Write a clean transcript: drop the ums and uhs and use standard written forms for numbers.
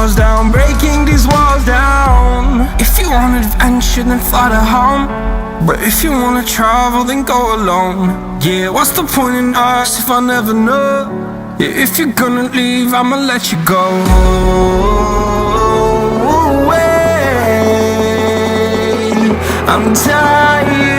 walls down, breaking these walls down. If you want adventure, then fly to home. But if you wanna travel, then go alone. Yeah, what's the point in us if I never know? Yeah, if you're gonna leave, I'ma let you go. I'm tired